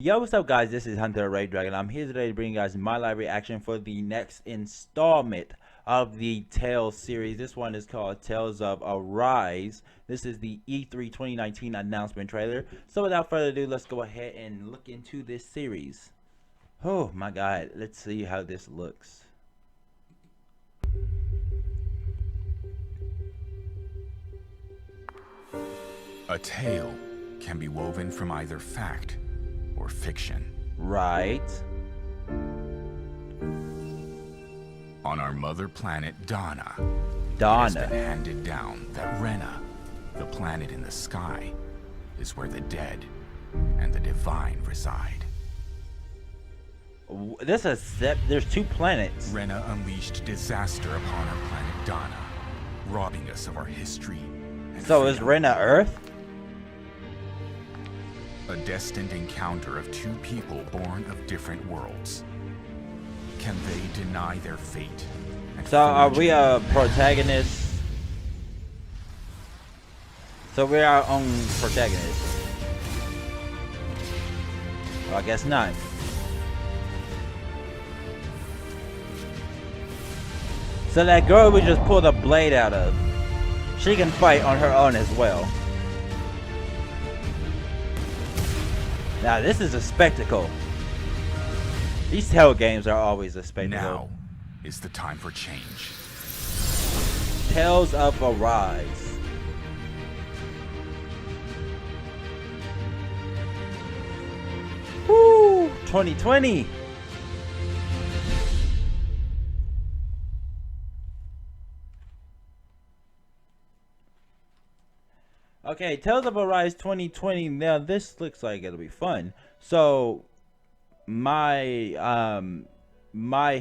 Yo, what's up guys, this is Hunter Ray Dragon. I'm here today to bring you guys my live reaction for the next installment of the Tales series. This one is called Tales of Arise. This is the E3 2019 announcement trailer. So without further ado, let's go ahead and look into this series. Oh my god, let's see how this looks. A tale can be woven from either fact or fiction. Right. On our mother planet, Dana, it has been handed down that Rena, the planet in the sky, is where the dead and the divine reside. This is there's two planets. Rena unleashed disaster upon our planet Dana, robbing us of our history and So freedom. is Rena Earth? A destined encounter of two people born of different worlds. Can they deny their fate? So are we a protagonist? So we're our own protagonist. Well, I guess not. So that girl we just pulled a blade out of, she can fight on her own as well. Now this is a spectacle. These Tale games are always a spectacle. Now is the time for change. Tales of Arise. Woo! 2020. Okay, Tales of Arise 2020. Now this looks like it'll be fun. So my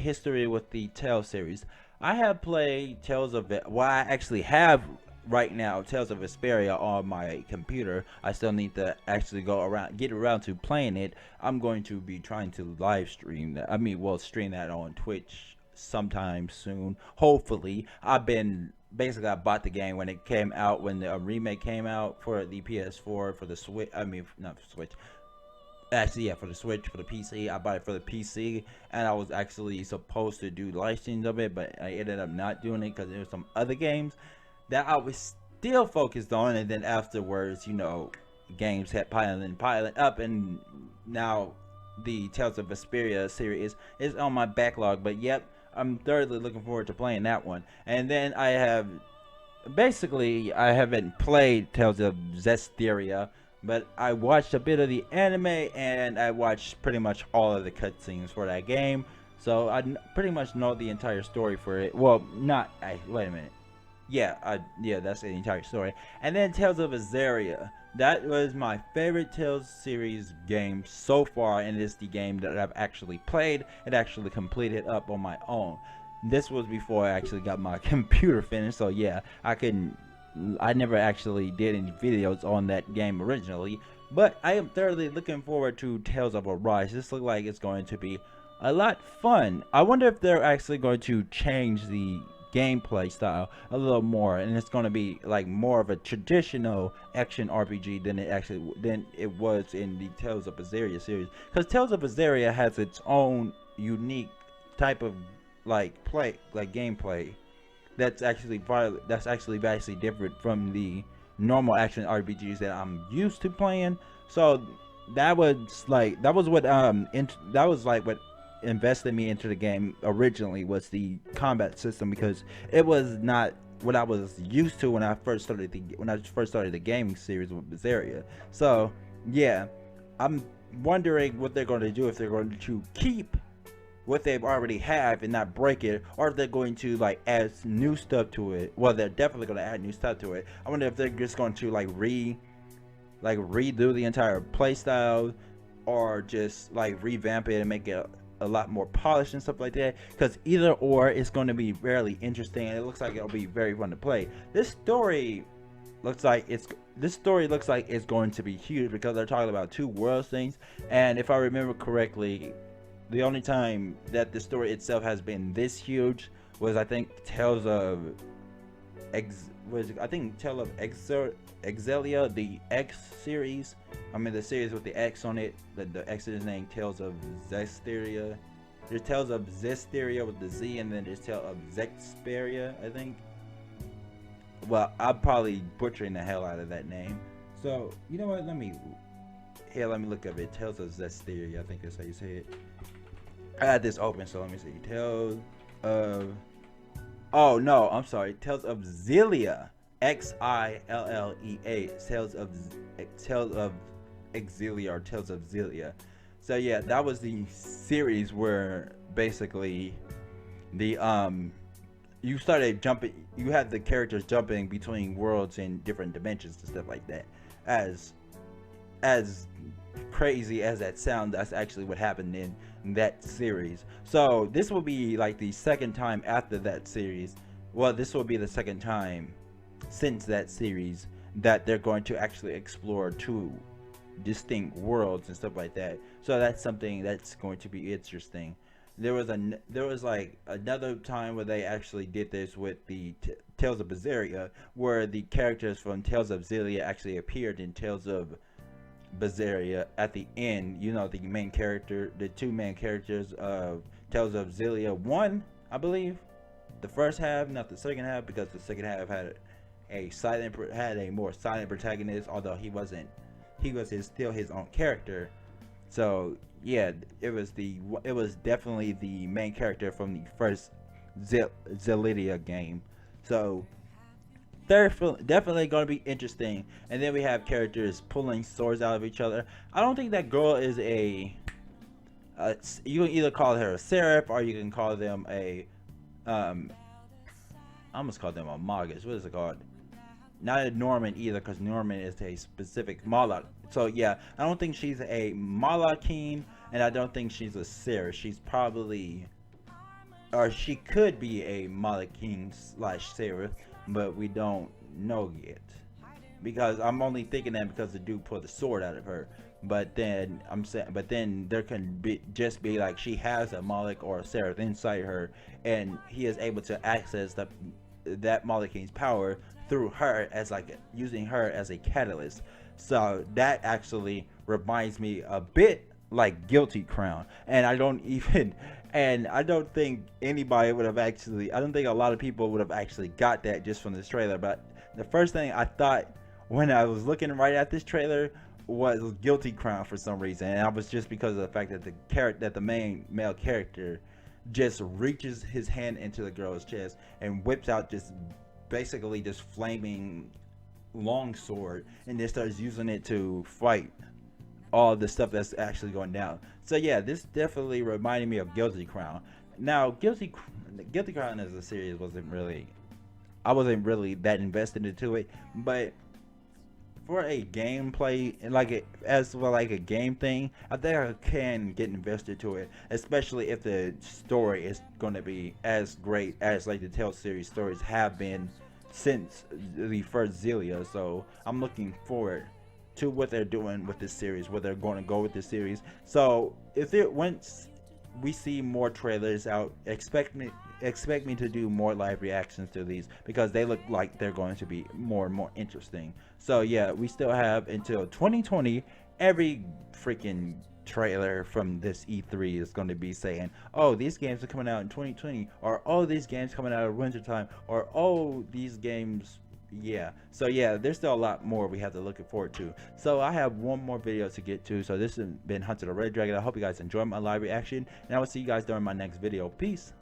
history with the Tales series. I have played Tales of it. Well, I actually have right now Tales of Vesperia on my computer. I still need to actually get around to playing it. I'm going to be trying to live stream that. I mean, well, stream that on Twitch sometime soon. Hopefully, I bought the game when it came out, when the remake came out for the PS4, for the Switch. I mean, not for Switch. Actually, yeah, for the Switch, for the PC. I bought it for the PC, and I was actually supposed to do live streams of it, but I ended up not doing it because there were some other games that I was still focused on, and then afterwards, you know, games had piling up, and now the Tales of Vesperia series is on my backlog. But yep, I'm thoroughly looking forward to playing that one. And then I haven't played Tales of Zestiria, but I watched a bit of the anime, and I watched pretty much all of the cutscenes for that game. So I pretty much know the entire story for it. Well, not. Wait a minute. Yeah, that's the entire story. And then Tales of Azaria. That was my favorite Tales series game so far, and it's the game that I've actually played and actually completed up on my own. This was before I actually got my computer finished, so yeah, I never actually did any videos on that game originally, but I am thoroughly looking forward to Tales of Arise. This looks like it's going to be a lot fun. I wonder if they're actually going to change the gameplay style a little more, and it's going to be like more of a traditional action RPG than it was in the Tales of Azaria series, because Tales of Azaria has its own unique type of gameplay that's actually vastly different from the normal action RPGs that I'm used to playing. So that was what invested me into the game originally, was the combat system, because it was not what I was used to when I first started the gaming series with Bizarria. So yeah, I'm wondering what they're going to do, if they're going to keep what they already have and not break it, or if they're going to add new stuff to it. Well, they're definitely going to add new stuff to it. I wonder if they're just going to redo the entire playstyle, or just revamp it and make it a lot more polished and stuff like that, because either or it's going to be fairly interesting, and it looks like it'll be very fun to play. This story looks like it's going to be huge, because they're talking about two worlds things, and if I remember correctly, the only time that the story itself has been this huge was, I think, Tales of Exelia, the X series. I mean the series with the X on it. The X is named Tales of Zestiria. There's Tales of Zestiria with the Z, and then there's Tales of Zexperia, I think. Well, I'm probably butchering the hell out of that name. So, you know what? Let me look up it. Tales of Zestiria, I think that's how you say it. I had this open, so let me see. Tales of... Oh, no, I'm sorry. Tales of Xillia. Xillea. Tales of Xillia, or Tales of Xillia. So yeah, that was the series where basically the you started jumping, you had the characters jumping between worlds and different dimensions and stuff like that. As crazy as that sounds, that's actually what happened in that series. So this will be like the second time after that series. Well, this will be the second time since that series that they're going to actually explore two distinct worlds and stuff like that. So that's something that's going to be interesting. There was like another time where they actually did this with the Tales of Berseria, where the characters from Tales of Xillia actually appeared in Tales of Berseria at the end. You know, the main character, the two main characters of Tales of Xillia 1, I believe. The first half, not the second half, because the second half had a more silent protagonist, although he was still his own character. So yeah, it was definitely the main character from the first Xillia game. So they're definitely going to be interesting. And then we have characters pulling swords out of each other. I don't think that girl is you can either call her a seraph, or you can call them a I almost called them a magus. What is it called? Not a Norman either, because Norman is a specific Moloch. So yeah, I don't think she's a Malachine, and I don't think she's a seraph. She's probably, or she could be a Malachine / seraph, but we don't know yet. Because I'm only thinking that because the dude pulled the sword out of her. But then there can just be like she has a Moloch or a seraph inside her, and he is able to access that Malachine's power through her, as like using her as a catalyst. So that actually reminds me a bit like Guilty Crown, and I don't think anybody would have actually, I don't think a lot of people would have actually got that just from this trailer. But the first thing I thought when I was looking right at this trailer was Guilty Crown for some reason, and I was just because of the fact that the main male character just reaches his hand into the girl's chest and whips out basically this flaming long sword, and then starts using it to fight all the stuff that's actually going down. So yeah, this definitely reminded me of Guilty Crown. Now Guilty Crown as a series I wasn't really that invested into it, but for a gameplay and like a game thing, I think I can get invested to it, especially if the story is going to be as great as like the Tales series stories have been since the first Xillia. So I'm looking forward to what they're doing with this series, where they're going to go with this series. So once we see more trailers out, expect me to do more live reactions to these, because they look like they're going to be more and more interesting. So yeah, we still have until 2020. Every freaking trailer from this E3 is going to be saying, oh, these games are coming out in 2020, or oh, these games coming out at winter time, or oh, these games. Yeah, so yeah, there's still a lot more we have to look forward to. So I have one more video to get to. So this has been Hunter the Red Dragon. I hope you guys enjoyed my live reaction, and I will see you guys during my next video. Peace.